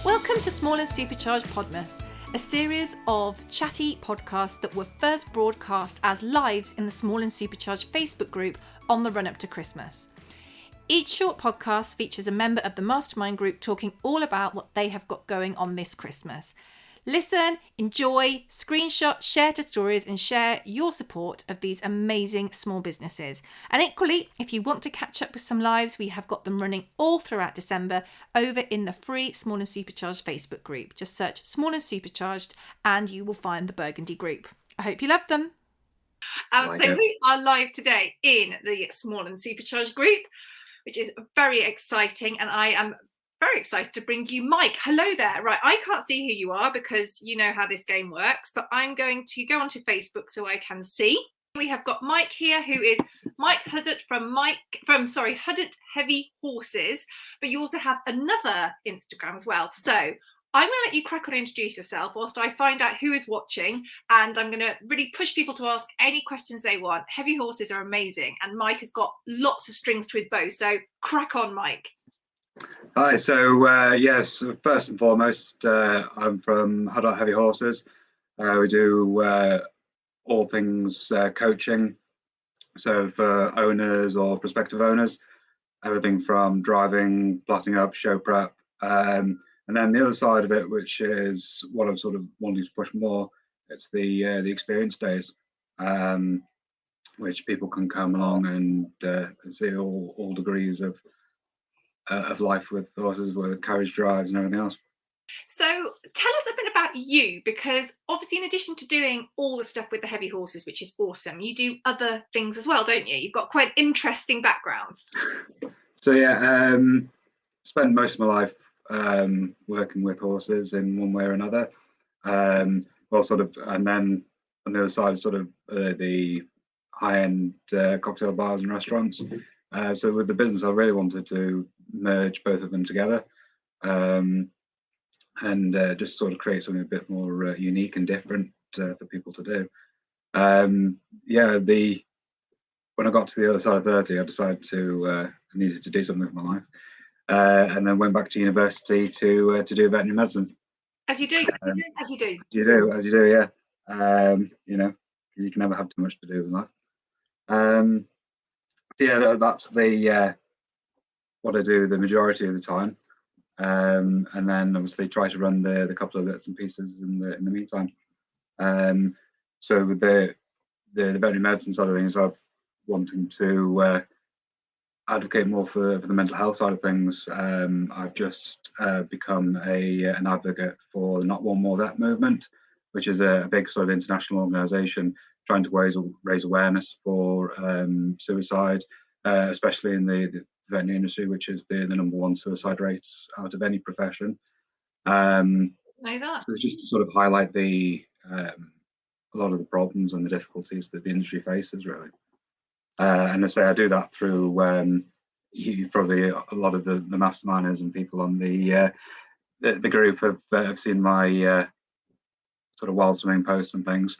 Welcome to Small and Supercharged Podmas, a series of chatty podcasts that were first broadcast as lives in the Small and Supercharged Facebook group on the run-up to Christmas. Each short podcast features a member of the mastermind group talking all about what they have got going on this Christmas. Listen, enjoy, screenshot, share to stories and share your support of these amazing small businesses. And equally, if you want to catch up with some lives, we have got them running all throughout December over in the free Small and Supercharged Facebook group. Just search Small and Supercharged and you will find the Burgundy group. I hope you love them. So we are live today in the Small and Supercharged group, which is very exciting, and I am very excited to bring you Mike. Hello there. Right, I can't see who you are because you know how this game works, but I'm going to go onto Facebook so I can see. We have got Mike here, who is Mike Huddart from Huddart Heavy Horses, but you also have another Instagram as well. So I'm going to let you crack on and introduce yourself whilst I find out who is watching, and I'm going to really push people to ask any questions they want. Heavy horses are amazing, and Mike has got lots of strings to his bow, so crack on, Mike. Hi, so yes, first and foremost, I'm from Huddart Heavy Horses. We do all things coaching, so for owners or prospective owners, everything from driving, plotting up, show prep, and then the other side of it, which is what I'm sort of wanting to push more, it's the experience days, which people can come along and see all degrees of life with horses, with carriage drives and everything else. So tell us a bit about you, because obviously in addition to doing all the stuff with the heavy horses, which is awesome, you do other things as well, don't you? You've got quite interesting backgrounds. So yeah, spent most of my life working with horses in one way or another. Well, sort of, and then on the other side, sort of the high-end cocktail bars and restaurants. So with the business, I really wanted to merge both of them together, and just sort of create something a bit more unique and different for people to do. Yeah, when I got to the other side of 30, I decided I needed to do something with my life, and then went back to university to do veterinary medicine. As you do, as you do. As you do, yeah. You know, you can never have too much to do with life. So yeah, that's what I do the majority of the time, and then obviously try to run the couple of bits and pieces in the meantime. So with the veterinary medicine side of things, I'm wanting to advocate more for the mental health side of things. I've just become an advocate for the Not One More Vet movement, which is a big sort of international organisation trying to raise awareness for suicide, especially in the veterinary industry, which is the number one suicide rate out of any profession. So it's just to sort of highlight a lot of the problems and the difficulties that the industry faces, really. And I say I do that through probably a lot of the masterminders and people on the group have seen my sort of wild swimming posts and things.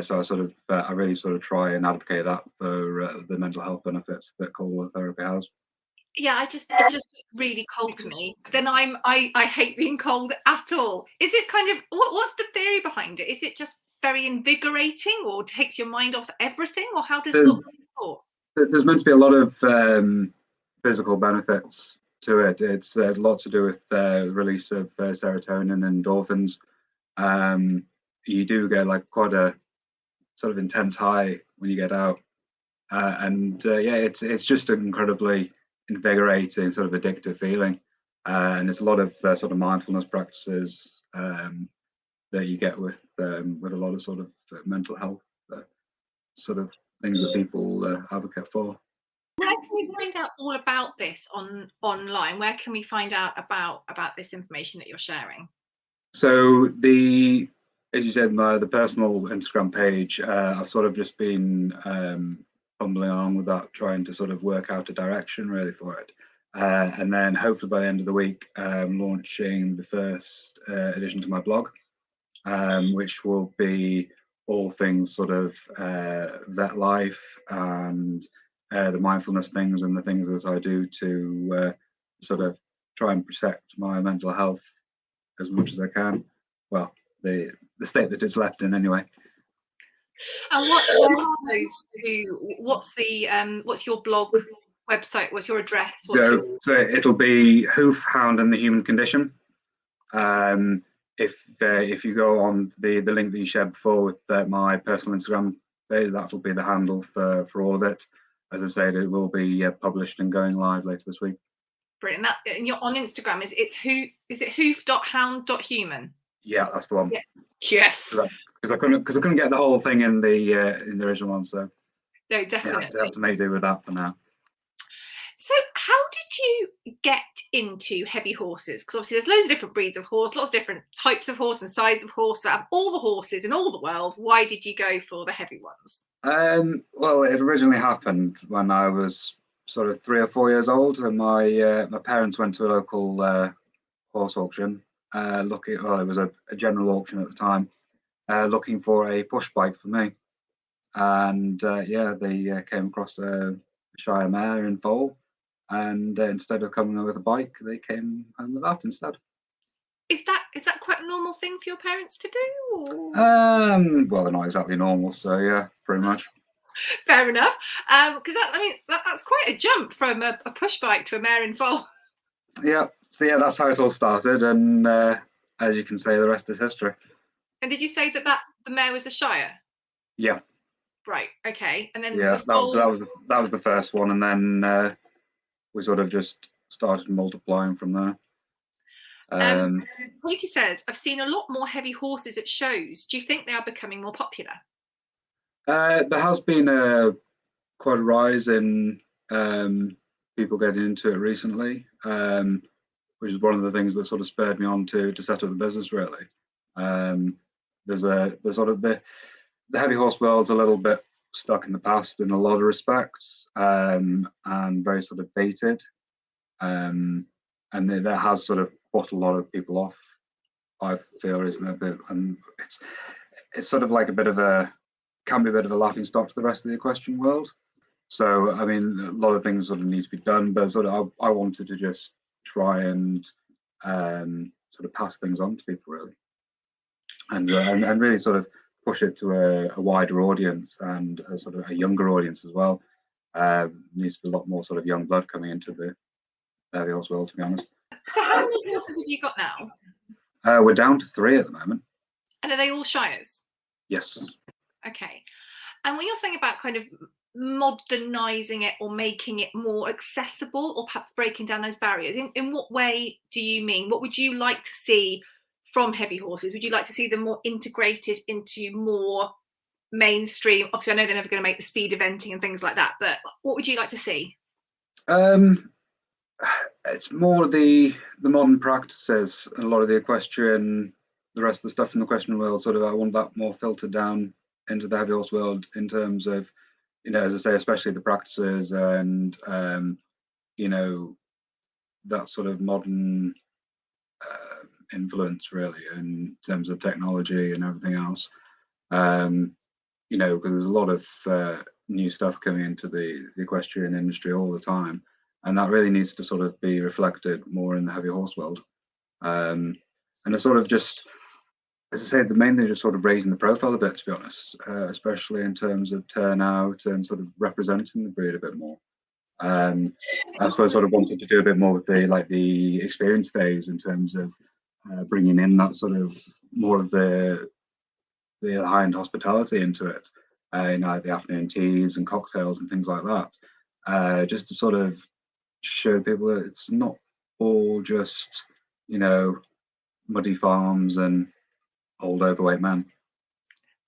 So I really sort of try and advocate that for the mental health benefits that cold therapy has. Yeah, it just really cold to me. Then I hate being cold at all. Is it kind of what's the theory behind it? Is it just very invigorating, or takes your mind off everything, or how does it look? There's meant to be a lot of physical benefits to it. It's a lot to do with release of serotonin and endorphins. You do get like quite a sort of intense high when you get out, and yeah, it's just an incredibly invigorating, sort of addictive feeling, and there's a lot of sort of mindfulness practices that you get with a lot of sort of mental health sort of things that people advocate for. Where can we find out all about this online? Where can we find out about this information that you're sharing? So as you said, the personal Instagram page, I've sort of just been fumbling along with that, trying to sort of work out a direction really for it. And then hopefully by the end of the week, launching the first addition to my blog, which will be all things sort of vet life and the mindfulness things and the things that I do to sort of try and protect my mental health as much as I can. Well, the state that it's left in anyway. And where are those? What's your blog website? What's your address? So it'll be Hoof, Hound, and the Human Condition. If you go on the link that you shared before with my personal Instagram, that'll be the handle for all of it. As I said, it will be published and going live later this week. Brilliant. And you're on Instagram. Is it hoof.hound.human? Yeah, that's the one. Yeah. Yes. Because I couldn't get the whole thing in the original one, so no, definitely. I have to make do with that for now. So how did you get into heavy horses? Because obviously there's loads of different breeds of horse, lots of different types of horse and size of horse. So out of all the horses in all the world, why did you go for the heavy ones? Well, it originally happened when I was sort of 3 or 4 years old, and my parents went to a local horse auction. It was a general auction at the time, looking for a push bike for me. And they came across a Shire mare and foal, and instead of coming with a bike, they came home with that instead. Is that quite a normal thing for your parents to do? Or? Well, they're not exactly normal, so yeah, pretty much. Fair enough. Because that's quite a jump from a push bike to a mare and foal. Yeah. So yeah, that's how it all started, and as you can say, the rest is history. And did you say that the mare was a Shire? Yeah. Right. Okay. And then that was the first one, and then we sort of just started multiplying from there. Katie says, I've seen a lot more heavy horses at shows. Do you think they are becoming more popular? There has been quite a rise in people getting into it recently, which is one of the things that sort of spurred me on to set up the business, really. There's the heavy horse world's a little bit stuck in the past in a lot of respects, and very sort of dated, and that has sort of put a lot of people off, I feel, isn't it? And it's sort of like can be a bit of a laughing stock to the rest of the equestrian world. So I mean, a lot of things sort of need to be done, but sort of I wanted to just try and sort of pass things on to people, really, and really sort of push it to a wider audience and a sort of a younger audience as well. Needs to be a lot more sort of young blood coming into the heavy horse world, to be honest. So how many horses have you got now? We're down to 3 at the moment. And are they all Shires? Yes. Okay. And when you're saying about kind of modernising it or making it more accessible or perhaps breaking down those barriers, in what way do you mean? What would you like to see from heavy horses? Would you like to see them more integrated into more mainstream? Obviously, I know they're never going to make the speed eventing and things like that, but what would you like to see? It's more the modern practices and a lot of the equestrian, the rest of the stuff in the equestrian world. Sort of, I want that more filtered down into the heavy horse world in terms of, as I say, especially the practices and that sort of modern influence, really, in terms of technology and everything else. Because there's a lot of new stuff coming into the equestrian industry all the time, and that really needs to sort of be reflected more in the heavy horse world. And it's sort of just, as I say, the main thing is just sort of raising the profile a bit, to be honest, especially in terms of turnout and sort of representing the breed a bit more. I suppose sort of wanted to do a bit more with the experience days in terms of bringing in that sort of more of the high-end hospitality into it, the afternoon teas and cocktails and things like that, just to sort of show people that it's not all just muddy farms and old overweight men.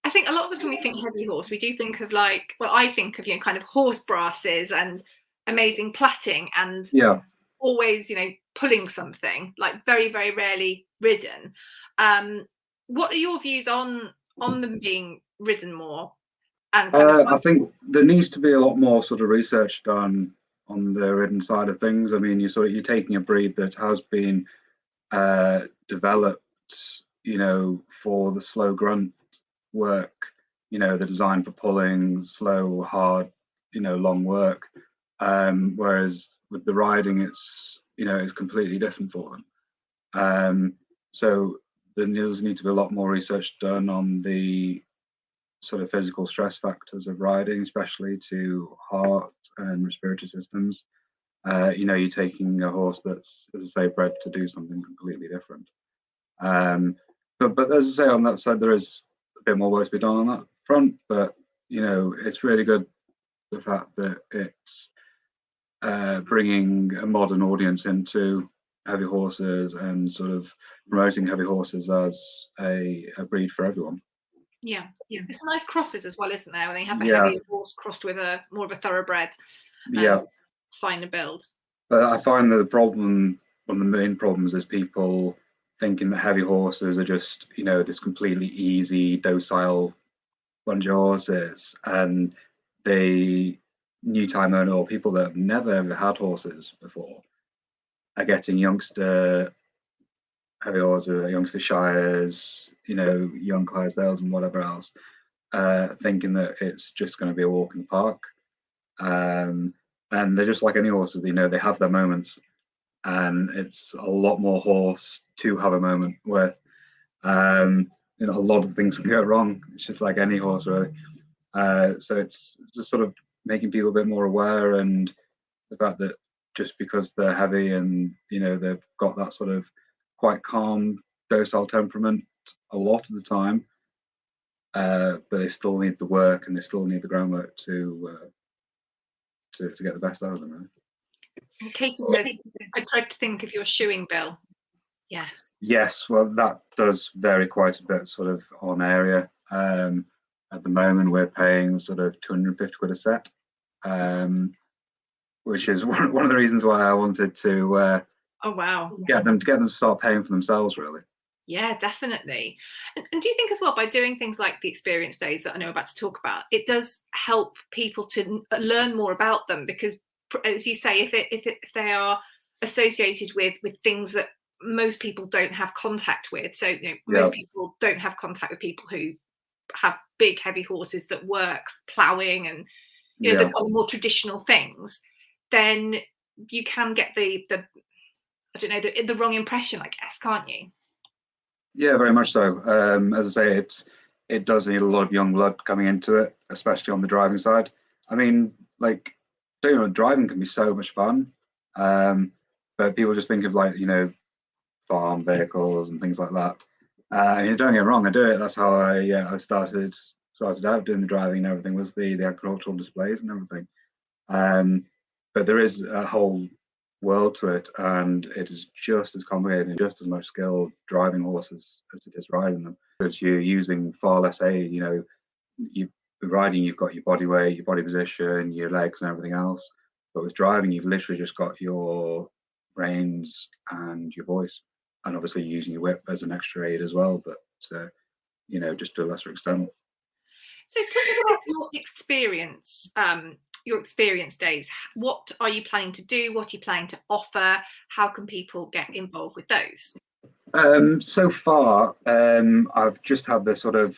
I think a lot of us, when we think heavy horse, we do think of I think of kind of horse brasses and amazing platting and always pulling something, like very, very rarely ridden. What are your views on them being ridden more? And I think there needs to be a lot more sort of research done on the ridden side of things. I mean, you're taking a breed that has been developed, for the slow grunt work, the design for pulling, slow, hard, long work. Whereas with the riding, it's completely different for them. So there does need to be a lot more research done on the sort of physical stress factors of riding, especially to heart and respiratory systems. You're taking a horse that's, as I say, bred to do something completely different. But as I say, on that side, there is a bit more work to be done on that front. But it's really good, the fact that it's bringing a modern audience into heavy horses and sort of promoting heavy horses as a breed for everyone. Yeah, there's some nice crosses as well, isn't there? When they have a Yeah. heavier horse crossed with a more of a thoroughbred, Yeah. finer build. But I find that one of the main problems is people thinking that heavy horses are just, this completely easy, docile bunch of horses, and the new time owner or people that have never ever had horses before are getting youngster heavy horses, youngster Shires, young Clydesdales and whatever else, thinking that it's just going to be a walk in the park. And they're just like any horses, they have their moments, and it's a lot more horse to have a moment with. A lot of things can go wrong. It's just like any horse, really. So it's just sort of making people a bit more aware, and the fact that just because they're heavy and they've got that sort of quite calm, docile temperament a lot of the time, but they still need the work and they still need the groundwork to get the best out of them. Really. And Katie says, I tried to think of your shoeing bill. Yes. Yes, well, that does vary quite a bit, sort of on area. At the moment, we're paying sort of 250 quid a set, which is one of the reasons why I wanted to. Oh wow! Get them to start paying for themselves, really. Yeah, definitely. And do you think as well, by doing things like the experience days that I know we're about to talk about, it does help people to learn more about them? Because, as you say, if they are associated with things that most people don't have contact with, so most people don't have contact with people who have big heavy horses that work ploughing and the more traditional things, then you can get the I don't know, the wrong impression, I guess, can't you? Yeah, very much so. As I say, it does need a lot of young blood coming into it, especially on the driving side. I mean, like, driving can be so much fun, but people just think of farm vehicles and things like that. And don't get me wrong, I do it. That's how I started out doing the driving and everything, was the agricultural displays and everything. But there is a whole world to it, and it is just as complicated and just as much skill driving horses as it is riding them, because you're using far less aid. You've riding, you've got your body weight, your body position, your legs and everything else, but with driving you've literally just got your reins and your voice, and obviously using your whip as an extra aid as well, but just to a lesser extent. So talk to us about your experience days. What are you planning to do? What are you planning to offer? How can people get involved with those? So far, I've just had the sort of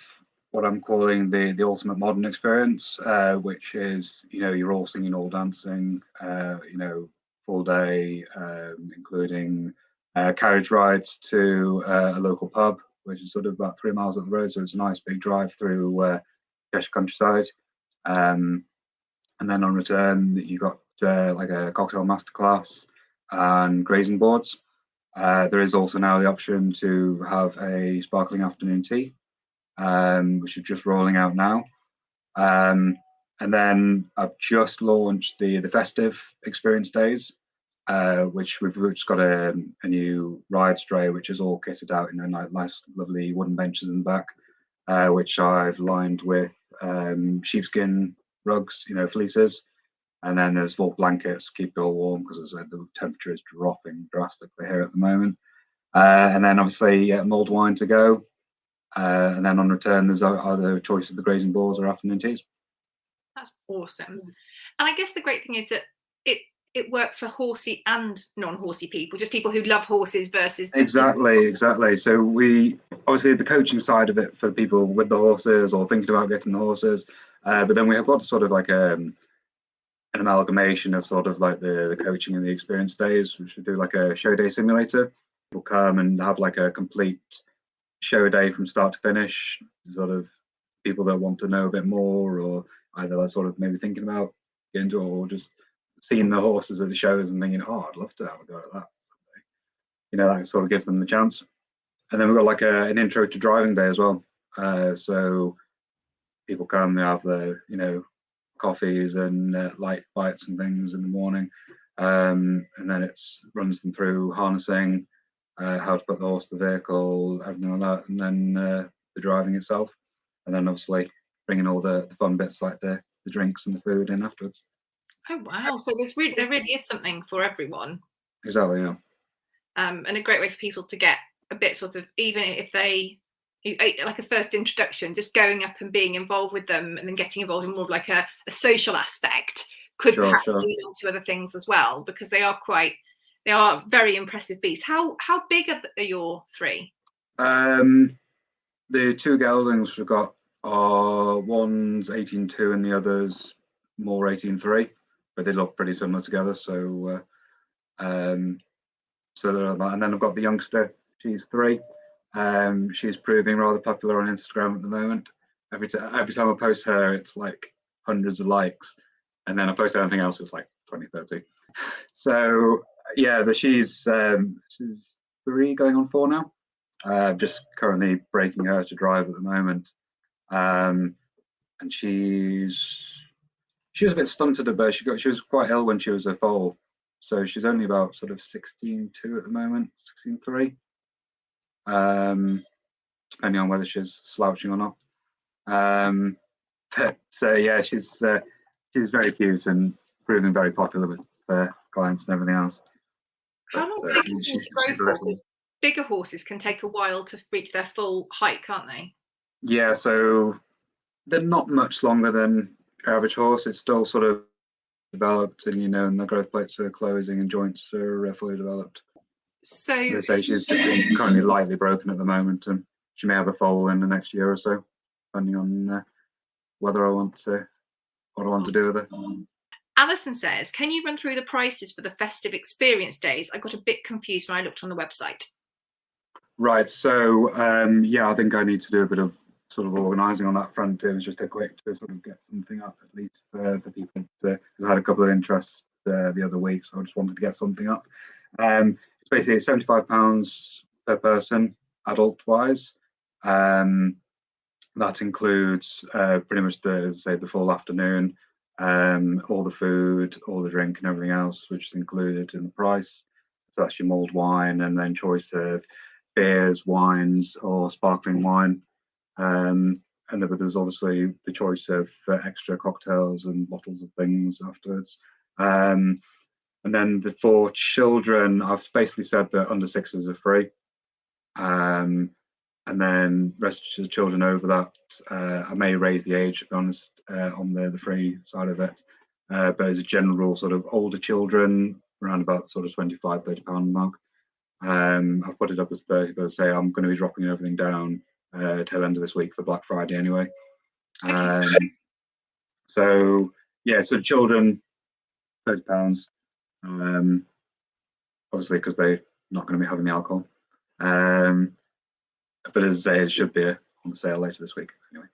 what I'm calling the ultimate modern experience, which is you're all singing, all dancing, full day, including carriage rides to a local pub, which is sort of about 3 miles up the road. So it's a nice big drive through Cheshire countryside. And then on return, you got like a cocktail masterclass and grazing boards. There is also now the option to have a sparkling afternoon tea, which is just rolling out now. And then I've just launched the Festive experience days, which we've just got a new ride stray, which is all kitted out in nice, lovely wooden benches in the back, which I've lined with sheepskin rugs, fleeces, and then there's full blankets to keep it all warm, because as I said, the temperature is dropping drastically here at the moment. And then obviously mulled wine to go, and then on return there's either choice of the grazing boards or afternoon teas. That's awesome. And I guess the great thing is that it works for horsey and non-horsey people, just people who love horses versus exactly. So we obviously the coaching side of it for people with the horses or thinking about getting the horses, but then we have got sort of like an amalgamation of sort of like the coaching and the experience days, which we do like a show day simulator, come and have like a complete show day from start to finish, sort of people that want to know a bit more, or either they're sort of maybe thinking about getting into it, or just seeing the horses at the shows and thinking, oh, I'd love to have a go at that. That sort of gives them the chance. And then we've got like an intro to driving day as well. So people come, they have the, coffees and light bites and things in the morning. And then it runs them through harnessing, how to put the horse to the vehicle, everything like that, and then the driving itself. And then obviously bringing all the fun bits like the drinks and the food in afterwards. Oh, wow. So there really is something for everyone. Exactly, yeah. And a great way for people to get a bit sort of, even if they, like a first introduction, just going up and being involved with them and then getting involved in more of like a social aspect could perhaps lead on to other things as well, because they are very impressive beasts. How big are your three? The two geldings we've got are one's 18.2 and the other's more 18.3, but they look pretty similar together. So they're that. And then I've got the youngster. She's 3. She's proving rather popular on Instagram at the moment. Every time I post her, it's like hundreds of likes, and then I post anything else, it's like 20, 30. So yeah, she's 3 going on 4 now. Just currently breaking her to drive at the moment, and she was a bit stunted at birth. She was quite ill when she was a foal, so she's only about sort of 16.2 at the moment, 16.3. Depending on whether she's slouching or not. But yeah, she's very cute and proving very popular with clients and everything else. How long do they continue to grow for? Because bigger horses can take a while to reach their full height, can't they? Yeah, so they're not much longer than average horse. It's still sort of developed, and and the growth plates are closing and joints are fully developed. So they say she's just been currently lightly broken at the moment, and she may have a foal in the next year or so, depending on what I want to do with her. Alison says, can you run through the prices for the festive experience days? I got a bit confused when I looked on the website. Right, so yeah, I think I need to do a bit of sort of organising on that front. It was just a quick to sort of get something up, at least for people, because I had a couple of interests the other week, so I just wanted to get something up. It's basically £75 per person, adult-wise. That includes pretty much the full afternoon, all the food, all the drink and everything else, which is included in the price. So that's your mulled wine, and then choice of beers, wines, or sparkling wine. And then there's obviously the choice of extra cocktails and bottles of things afterwards. And then for children, I've basically said that under 6s are free. And then rest of the children over that, I may raise the age, to be honest, on the free side of it. But as a general rule, sort of older children, around about sort of £25, £30 mark. I've put it up as 30, but I say I'm going to be dropping everything down till the end of this week for Black Friday anyway. So yeah, so children, £30. Obviously, because they're not going to be having the alcohol. But as I say, it should be on sale later this week anyway.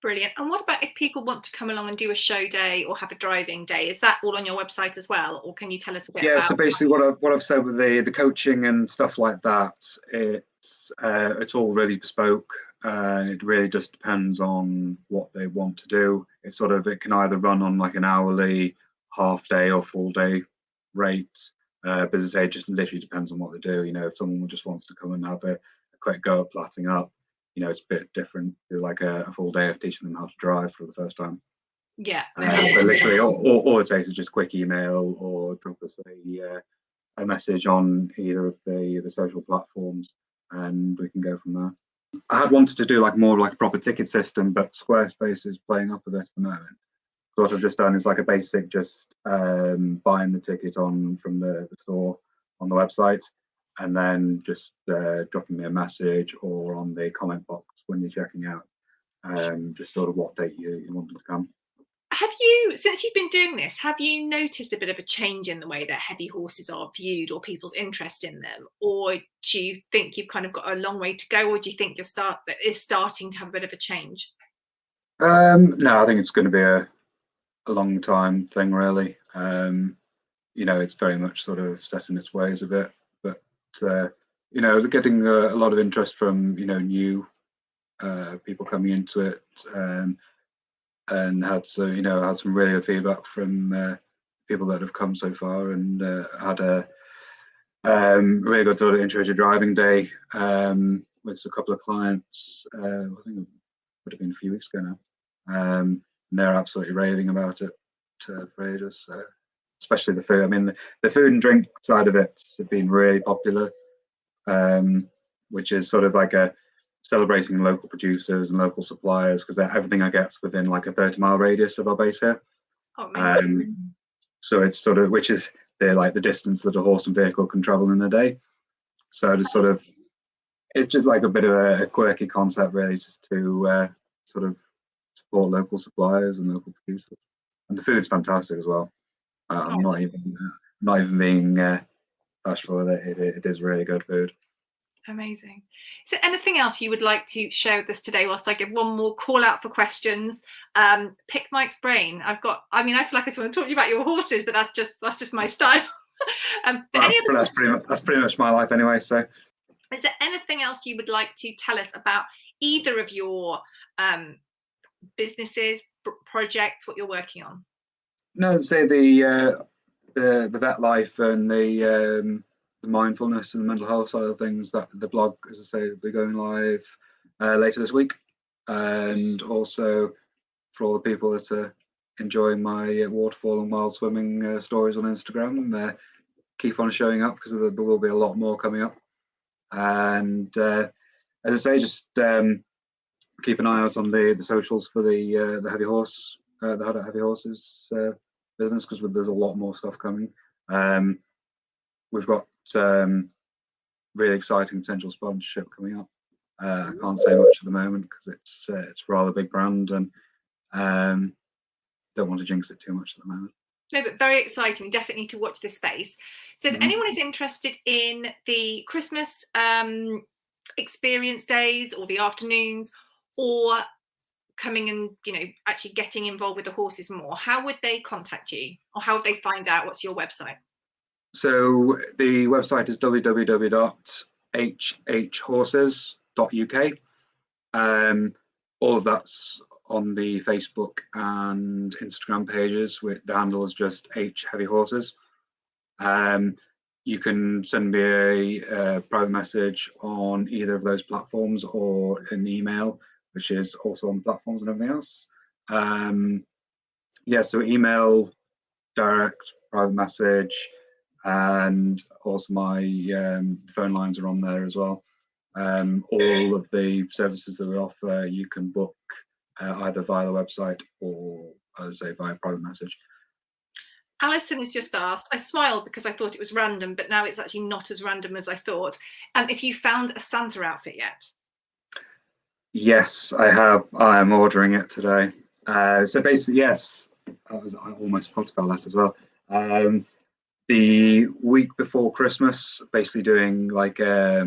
Brilliant. And what about if people want to come along and do a show day or have a driving day? Is that all on your website as well, or can you tell us a bit? Yeah, so basically what I've said with the coaching and stuff like that, it's all really bespoke. It really just depends on what they want to do. It can either run on like an hourly, half day or full day rate. But as I say, it just literally depends on what they do. If someone just wants to come and have a quick go at platting up, it's a bit different to like a full day of teaching them how to drive for the first time. Yeah. So literally all it takes is just a quick email or drop us a message on either of the social platforms, and we can go from there. I had wanted to do like more like a proper ticket system, but Squarespace is playing up a bit at the moment. So what I've just done is like a basic, just buying the ticket from the store on the website, and then just dropping me a message or on the comment box when you're checking out, just sort of what date you want them to come. Have you, since you've been doing this, have you noticed a bit of a change in the way that heavy horses are viewed or people's interest in them? Or do you think you've kind of got a long way to go, or do you think that it's starting to have a bit of a change? No, I think it's going to be a long time thing, really. It's very much sort of set in its ways a bit, but getting a lot of interest from new people coming into it, and had some really good feedback from people that have come so far, and had a really good sort of intro to driving day with a couple of clients. I think it would have been a few weeks ago now. And they're absolutely raving about it for ages. Especially the food. I mean, the food and drink side of it's been really popular, which is sort of like a celebrating local producers and local suppliers, because everything I get's within like a 30-mile radius of our base here. Oh, amazing. So it's sort of, which is the distance that a horse and vehicle can travel in a day. So it's sort of, it's just like a bit of a quirky concept, really, just to sort of support local suppliers and local producers. And the food's fantastic as well. I'm not even being bashful with it. It is really good food. Amazing. Is there anything else you would like to share with us today, whilst I give one more call out for questions? Pick Mike's brain. I feel like I just want to talk to you about your horses, but that's just my style. That's pretty much my life anyway. So, is there anything else you would like to tell us about either of your businesses, projects, what you're working on? No, I'd say the vet life and the mindfulness and the mental health side of things, that the blog, as I say, will be going live later this week. And also for all the people that are enjoying my waterfall and wild swimming stories on Instagram, keep on showing up, because there will be a lot more coming up. And as I say, just keep an eye out on the socials for the heavy horse, the Huddart Heavy Horses business, because there's a lot more stuff coming. We've got really exciting potential sponsorship coming up. I can't say much at the moment because it's a rather big brand, and don't want to jinx it too much at the moment. No, but very exciting. Definitely need to watch this space. So if anyone is interested in the Christmas experience days or the afternoons, or coming and actually getting involved with the horses more, how would they contact you, or how would they find out? What's your website? So the website is www.hhhorses.uk. All of that's on the Facebook and Instagram pages. The handle is just H Heavy Horses. You can send me a private message on either of those platforms, or an email, which is also on the platforms and everything else. So email, direct, private message, and also my phone lines are on there as well. All of the services that we offer, you can book either via the website or, as I say, via private message. Alison has just asked, I smiled because I thought it was random, but now it's actually not as random as I thought. If you found a Santa outfit yet? Yes, I have. I am ordering it today. So basically, yes, I almost forgot about that as well. The week before Christmas, basically doing like a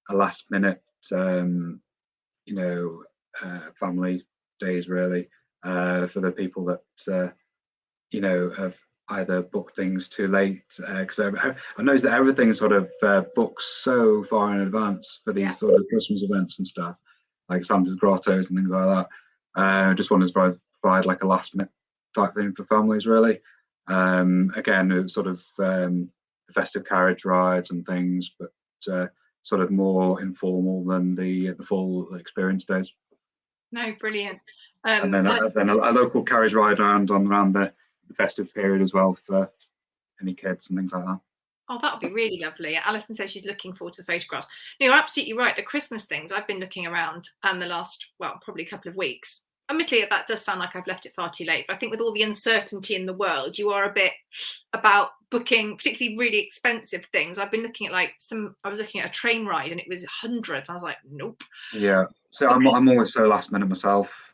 last minute, family days, really, for the people that have either booked things too late, because I noticed that everything sort of books so far in advance for these sort of Christmas events and stuff, like Santa's grottos and things like that. I just wanted to provide like a last minute type thing for families, really. Again, it was sort of festive carriage rides and things, but sort of more informal than the full experience days. No, brilliant. And then a local carriage ride around the festive period as well, for any kids and things like that. Oh, that would be really lovely. Alison says she's looking forward to the photographs. No, you're absolutely right. The Christmas things, I've been looking around the last, probably a couple of weeks. Admittedly, that does sound like I've left it far too late, but I think with all the uncertainty in the world, you are a bit about booking particularly really expensive things. I've been looking at I was looking at a train ride and it was hundreds. I was like, nope. Yeah, so I'm always so last minute myself,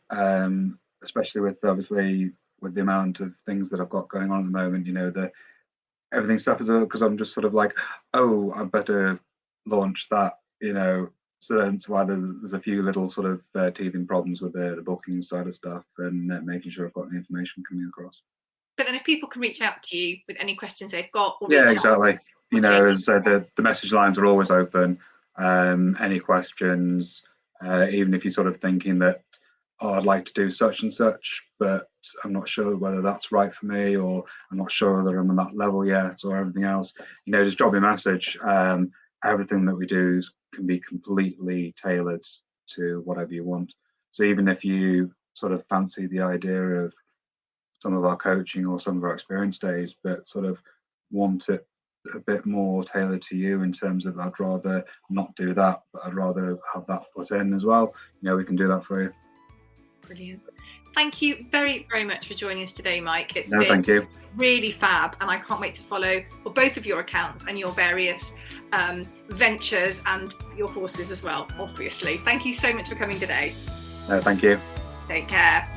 especially with obviously with the amount of things that I've got going on at the moment. Everything suffers because I'm just sort of like, oh, I better launch that. So that's why there's a few little sort of teething problems with the booking side of stuff and making sure I've got the information coming across. But then if people can reach out to you with any questions they've got, or yeah, exactly. Okay. As I said, the message lines are always open. Any questions, even if you're sort of thinking that, oh, I'd like to do such and such, but I'm not sure whether that's right for me, or I'm not sure whether I'm on that level yet, or everything else, just drop me a message. Everything that we do can be completely tailored to whatever you want. So even if you sort of fancy the idea of some of our coaching or some of our experience days, but sort of want it a bit more tailored to you in terms of, I'd rather not do that, but I'd rather have that put in as well, we can do that for you. Brilliant. Thank you very, very much for joining us today, Mike. It's been thank you. Really fab, and I can't wait to follow both of your accounts and your various ventures and your horses as well, obviously. Thank you so much for coming today. Thank you. Take care.